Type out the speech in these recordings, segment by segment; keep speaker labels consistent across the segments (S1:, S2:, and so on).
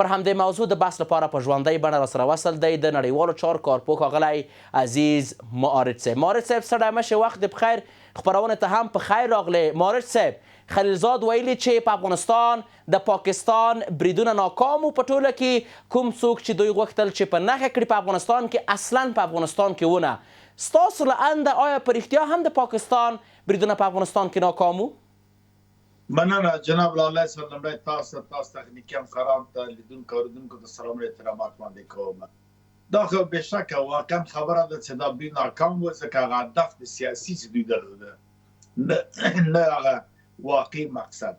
S1: پر همدې موضوع د بحث لپاره په ژوندۍ بڼه راسره وصل دی د نړیوالو چارو کارپوه ښاغلی عزیز معارج صاحب. معارج صاحب سړی مشې وخت دې بخیر، خپرونې ته هم په خیر راغلی. معارج صاحب، خلیلزاد ویلي چې په افغانستان د پاکستان بریدونه ناکام و، په ټوله کې کوم څوک چې دوی غوښتل چې په نښه کړي په افغانستان کې اصلا په افغانستان کې ونه. ستاسو له انده آیا په رښتیا هم د پاکستان بریدونه په افغانستان کې ناکام و؟
S2: مننه جناب لالی صاحب. لومړی تاسو تخنیکي همکارانو ته، لیدونکو اورېدونکو ته سلام او احترامات وړاندې کوم. دا خو بېشکه واقعا خبره ده چې دا برید ناکام و، ځکه هغه هدف د سیاسي چې دوی درلوده، نه هغه واقعي مقصد.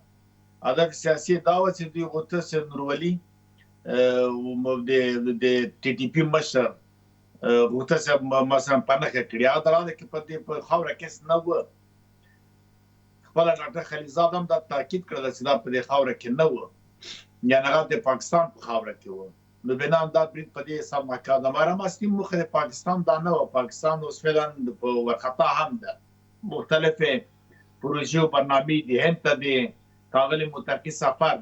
S2: هدف سیاسي دا و چې دوی غوښتل چې نورولي د ټي ټي پي مشر غوښتل چې مثلا په نښه کړي. هغه دا ده چې په دې په خاوره کې نه و. خپله ډاکټر خلیلزاد هم دا تاکید کړی چې دا په دې خاوره کې نه و، یعنې هغه د پاکستان په خاوره کې و. نو بنا دا برید په دې حساب ناکام ده. مرام اصلي موخه د پاکستان دا نه و. پاکستان اوس فعلا په ورخطا هم ده. مختلفې پروژې او برنامې دي. هند ته د ښاغلي متقي سفر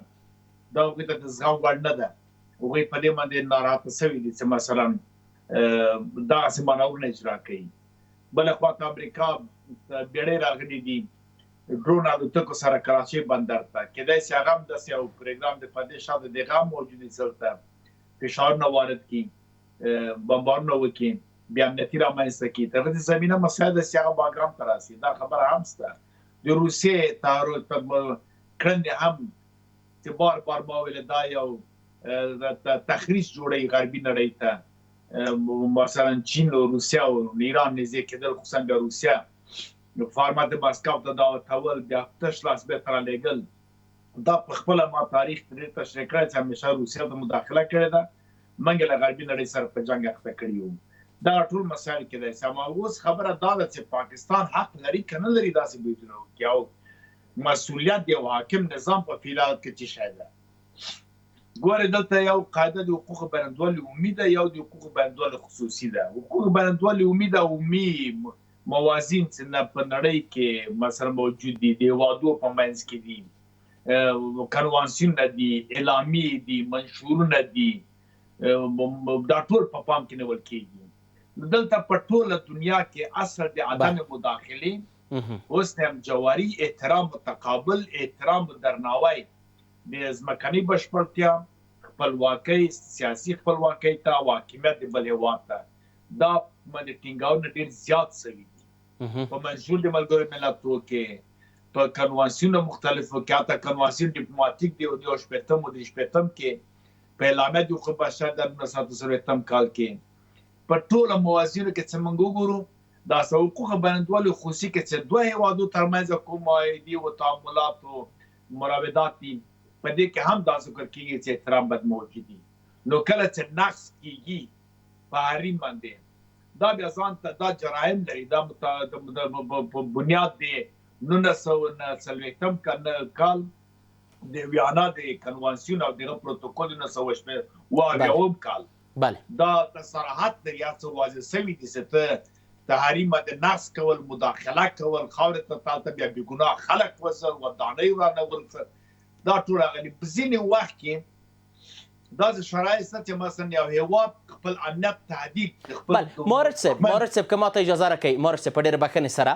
S2: دا هغوی ته د زغم وړ نه ده. هغوی په دې باندې ناراحته شوي دي چې مثلا دغسې مانورونه اجرا کوي. بله خواته امریکا بیړۍ راغلي دي ډرون الوتکو سره کراچۍ بندر ته. کیدای شي هغه هم داسې یو پروګرام د په دې شاته د هغه هم موجود وي چې ورته فشارونه وارد کړي، بمبارونه وکړي، بې امنیتي رامنځته کړي. تر دې زمینه مسایل ده چې هغه باګراونډ ته راسي. دا خبره هم شته. د روسیې کړنې هم چې بار بار ما ویلې دا یو تخریص جوړوي غربي نړۍ ته. مثلا چین او روسیه او ایران نږدې کېدل، خصوصا بیا روسیه فارمات ماسکو ته دا ورکول، بیا تش لاس بېرته رالیږل. دا په خپله ما تاریخ ترې تشریح کړی چې همیشه روسیه ته مداخله کړې ده، موږ له غربي نړۍ سره په جنګ اخته کړي وو. دا ټول مسایل کېدای شي. اما اوس خبره دا ده چې پاکستان حق لري که نه لري داسې بریدونه وکړي، او مسؤلیت د یو حاکم نظام په فعل حالت کې څه شی ده. ګورې دلته یو قاعده د حقوق بینالمللي عمومي ده، یو د حقوق بینالمللي خصوصي ده. حقوق بینالمللي عمومي ده عمومي موازین چې په نړۍ کې مثلا موجود دي، د هېوادو په منځ کې دي، کنوانسیونونه دي، اعلامیې دي، منشورونه دي، دا ټول په پام کې نیول کېږي. دلته په ټوله دنیا کې اصل د عدم مداخلې، حسن جواري، احترام متقابل، احترام درناوی، د ځمکنۍ بشپړتیا، خپلواکۍ، سیاسي خپلواکۍ ته، حاکمیت د بل هېواد ته، دا باندې ټینګارونه ډېر زیات شوي دي. په منشور د ملګرو ملتونو کې، په کنوانسیون مختلفو کې، حتی کنوانسیون ډیپلوماتیک دی د 80 او 83 کې، په اعلامیه د حقوق بشر د 1970 کال کې، په ټوله موازینو کې چې موږ وګورو، دا حقوق بینالمللي خصوصي کې چې دوه هېوادو ترمنځ کوم معاهدې او تعاملات او مراودات دي، په دې کې هم دا ذکر کېږي چې احترام باید موجود وي. نو کله چې نقض کېږي په حریم باندې، دا بیا ځان ته دا جرایم لري. دا په بنیاد د 1940 کال د ویانا د کنوانسیون او دغه پروتوکول 1980 کال دا د صراحت د ریاست واضح شوي دي چې ته د حریم باندې نقض کول، مداخله کول، خاورې ته تالته بیا بېګناه خلک وژل، ودانۍ ورانول، دا ټول راغلي. په ځینې وخت کې داسې شرایط شته چې مثلا یو هېواد خپل امنیت تهدید.
S1: معارج صاحب که ماته اجازه راکوئ، معارج صاحب په ډېرې بښنې سره،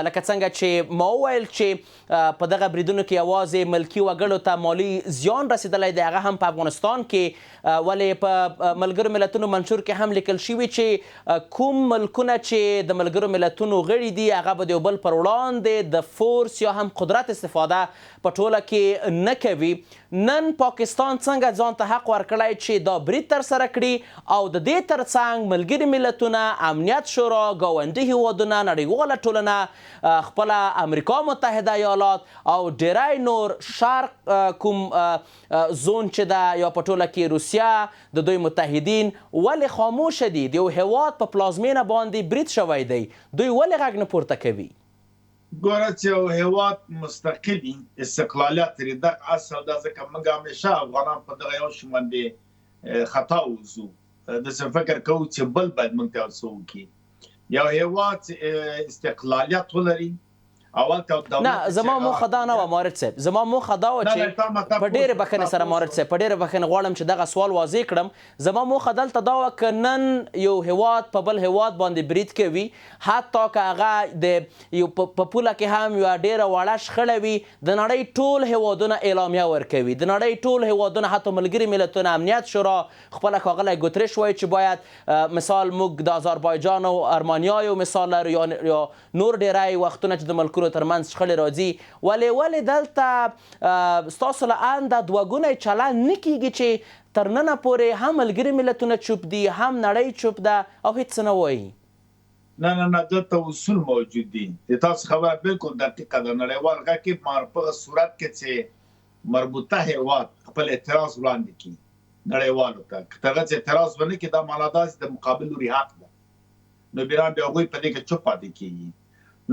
S1: لکه څنګه چې ما وویل چې په دغه بریدونو کې یوازې ملکي وګړو ته مالي زیان رسېدلی دی، هغه هم په افغانستان کې. ولې په ملګرو ملتونو منشور کې هم لیکل شوي چې کوم ملکونه چې د ملګرو ملتونو غړي دي، هغه به د یو بل پر وړاندې د فورس یا هم قدرت استفاده په ټوله کې نه کوي. نن پاکستان څنګه ځان ته حق ورکړی چې دا برید ترسره کړي، او د دې ترڅنګ ملګري ملتونه، امنیت شورا، ګاونډي هېوادونه، نړیواله ټولنه، خپله امریکا متحده ایالات او ډیری نور شرق کوم زون چې ده یا په ټوله کې روسیه، د دوی متحدین ولې خاموشه دي؟ د یو هېواد په پلازمینه باندې برید شوی دی، دوی ولې غږ نه پورته کوي؟
S2: ګوره چې یو هېواد مستقلي استقلالیت لري، دغه اصل دا ځکه موږ همیشه افغانان په دغه یو شي باندې خطا وځو، داسې فکر کوو چې بل باید موږ ته یو څه وکړي. یو هېواد استقلالیت ولري اول ته دولت
S1: نه زما موخه دا نه وه مورد صاحب، زما موخه دا وه چې په ډېرې بښنې سره مورد صاحب، په ډېرې بښنې غواړم چې دغه سوال واضح کړم. زما موخه دلته دا وه که نن یو هیواد په بل هیواد باندې برید کوي، حتی که هغه د یو په پوله کې هم یوه ډېره وړه شخړه وي، د نړۍ ټول هیوادونه اعلامیه ورکوي، د نړۍ ټول هیوادونه حتی ملګري ملتونه امنیت شورا خپله ښاغلی ګوترش وایي چې باید مثال موږ د آذربایجان او ارمانیا یو مثال لرو یا نور ډېری وختونه چې د ملکونو ترمنځ شخړې راځي، ولې دلته ستاسو له انده دوه ګونی چلند نه کیږي چې تر ننه پورې هم ملګري ملتونه چوپ دي، هم نړۍ چوپ ده او هیڅ څه نه وایي؟
S2: نه دلته اصول موجود دي. د تاسو خبره بالکل دقیقه ده. نړیوال غږ کې په صورت کې چې مربوطه هیواد خپل اعتراض وړاندې کړي نړیوالو ته، که هغه اعتراض ونه کړي دا معنا دا چې د مقابل لوري حق ده، نو بیا هغوی په دې کې چوپ پاتې کېږي.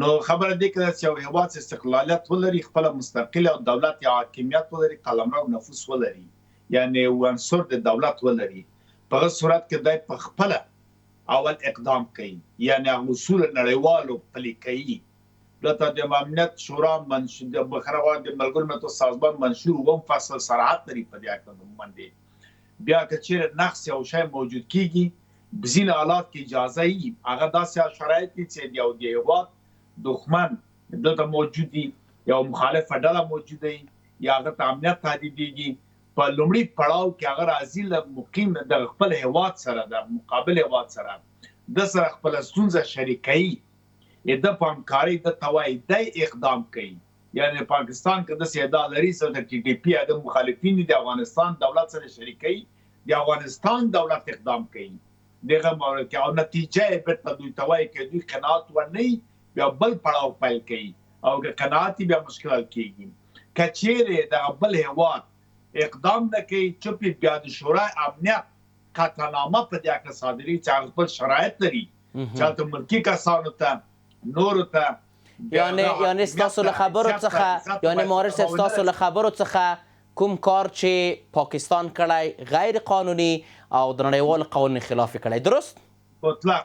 S2: نو خبره دې کې چې یو هیواد استقلالیت ولري، خپل مستقل او دولت یا حاکمیت ولري، قلمرو نفوذ ولري، یعنی عنصر د دولت ولري، په هغه صورت کې دی په خپل اول اقدام کوي، یعنی اصول نړیوالو پلي کوي. دلته د امنیت شورا منشور د بخره د ملګرو ملتونو سازمان منشور و فصل صراحت لري په دې اړه باندې. بیا که چیرې نقص او شی موجود کیږي، بزین حالات کې اجازه ای هغه داسې شرایط دي چې یو د هیواد دښمن دلته موجود دي، یو مخالفه ډله موجوده وي، یا هغه ته امنیت تهدیدېږي، په لومړي پړاو کې هغه راځي له مقیم د خپل هیواد سره، د مقابل هیواد سره د سره خپل ستونزه شریکوي، د په همکارۍ د توای د اقدام کوي. یعنی پاکستان کې د سیدا لري سره د ټي ټي پی د مخالفین د افغانستان دولت سره شریکوي، د افغانستان دولت اقدام کوي دغه مورد کې، او نتیجه به په دوی توای کې دوی قناعت ورني بیا بل پړاو پیل کوي، او که قناعت بیا مشکلات کیږي. که چیرې د بل هیواد اقدام نه کوي، چوپ بیا د شورای امنیت قطعنامه په دې اړه صادري چې هغه خپل شرایط لري چې هلته ملکي کسانو ته نورو ته
S1: یعنی ستاسو له خبرو څخه، یعنی مورد صاحب ستاسو له خبرو څخه کوم کار چې پاکستان کړی غیر قانوني او د نړیوالو قوانینو خلاف کړی، درست؟
S2: مطلق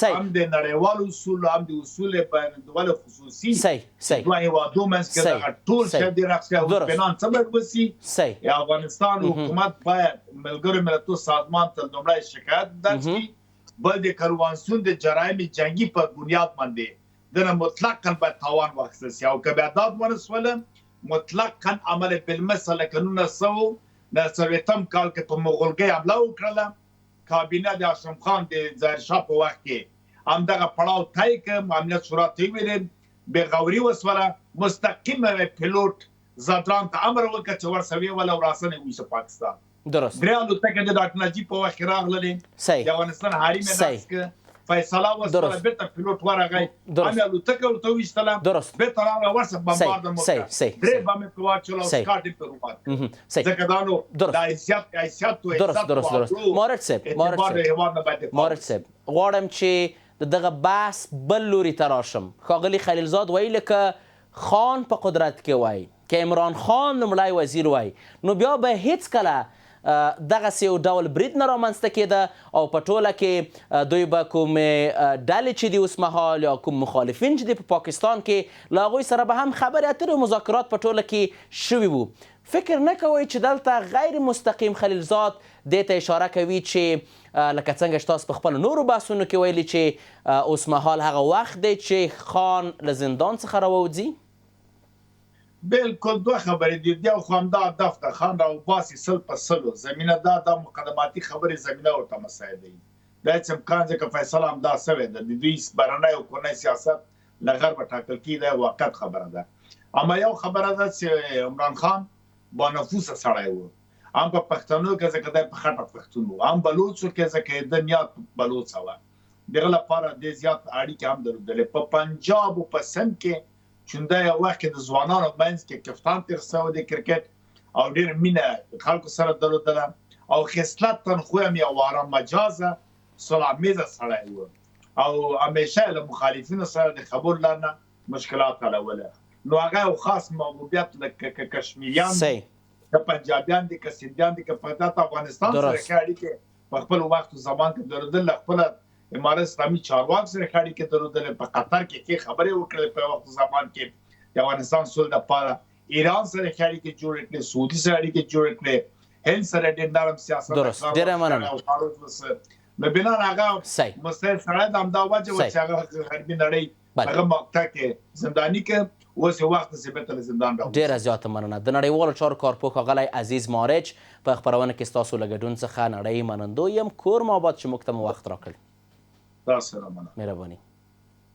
S2: هم د نړیوالو اصول هم د اصول بین‌المللي خصوصي دوه هیوادو منځ کې دغه ټول شی د رخصتۍ او بنان څه وسی، افغانستان حکومت باید ملګرو ملتونو سازمان ته لومړی شکایت درج کړي، بل د کنوانسیون د جرایم جنگي په بنیاد باندې دنه مطلقاً باید تاوان واخیستل شي، او که بیا داد ونسوله مطلقاً عمل بالمثل لکه 1990 کال کې په مغولګۍ حمله وکړله، کابینه د اشرف خان د ظاهرشاه په وخت کې همدغه پړاو طی کړ، امنیت شورا ته ویل بېغوري وسوله، مستقیم پیلوټ زادران ته امر وکړ چې ورسوي ولا وراسنه ویسه پاکستان.
S1: درست.
S2: درې الوتکې د ډاکټر نجیب په وخت کې راغللې، د افغانستان حریم ناس کې فیصله وسوله، بیرته پیلوټ ورغی، هم الوتکه ورته ویشتله، بیرته راغله ورسه بمبارډ وکړه، درې بمې په واچول او سکاټ یې پرې ووت، ځکه دا نو د حیثیت و
S1: درست. مورد صاحب غواړم چې د دغه بحث بل لوري ته راشم. ښاغلي خلیلزاد ویل که خان په قدرت کې وای، که عمران خان لومړی وزیر وای، نو بیا به هیڅ کله دغسې یو ډول برید نه رامنځته کېده، او په ټوله کې دوی به کومې ډلې چې دي اوس مهال یا کوم مخالفین چې دي په پاکستان کې له هغوی سره به هم خبرې اترې او مذاکرات په ټوله کې شوي وو. فکر نه کوئ چې دلته غیر مستقیم خلیلزاد دې ته اشاره کوي چې لکه څنګه چې تاسو په خپلو نورو بحثونو کې ویلي چې اوس مهال هغه وخت دی چې خان له زندان څخه راووځي؟
S2: بالکل دوه خبرې دي. یو خو همدا هدف ده، خان راوباسي سل په سلو زمینه دا مقدماتي خبرې زمینه ورته مساعده وي. دا هېڅ امکان ځکه فیصله همدا شوې ده، د دوی بهرنی او کورنی سیاست له غربه ټاکل کېږي، دا واقعیت خبره ده. اما یو خبره ده چې عمران خان با نفوسه سړی و، هم په پښتنو کې ځکه دی په خټه پښتون و، هم بلوڅو کې ځکه د نیات بلوڅه وه، دغه لپاره ډېر زیات اړیکې هم درلودلې. په پنجاب او په سند کې چونده یو وخت کې د ځوانانو منځ کې کفتان تېر شوی د کرکټ، او ډېر مینه خلکو سره درلودله، او خصلت تنخو هم یو آرام مجازه صلح‌آمیزه سړی و، او همیشه له مخالفینو سره د خبرو لرنه مشکلات حلوله. نو هغه یو خاص محبوبیت لکه کشمیریان دي، که پنجابیان دي، که سندیان دي، که په افغانستان سره ښه اړیکې په خپل وخت و زمان کې درلودل، له خپله امارات اسلامي چارواک سره اړیکې درلودلې په قطر کې خبرې وکړې په وخت زمان کې د افغانستان سول د پاره ایران سره اړیکې جوړ کړې سعودي سره اړیکې جوړ کړې هند سره ډېر نرم سیاست
S1: درست ډېر مننه
S2: نو بنا هغه مسایل سره د امدا وجه چې هغه غربي نړۍ هغه مقطع کې زنداني کې اوس وخت ثبت زندان راو
S1: ډېره زیاته مننه د نړیوالو چارو کارپوه ښاغلی عزیز مارچ په خپرونه کې ستاسو له ګډون څخه نړۍ منندوی یم کور مو آباد چې موږ ته مو وخت راکړ
S2: تاسو سره مننه
S1: مهرباني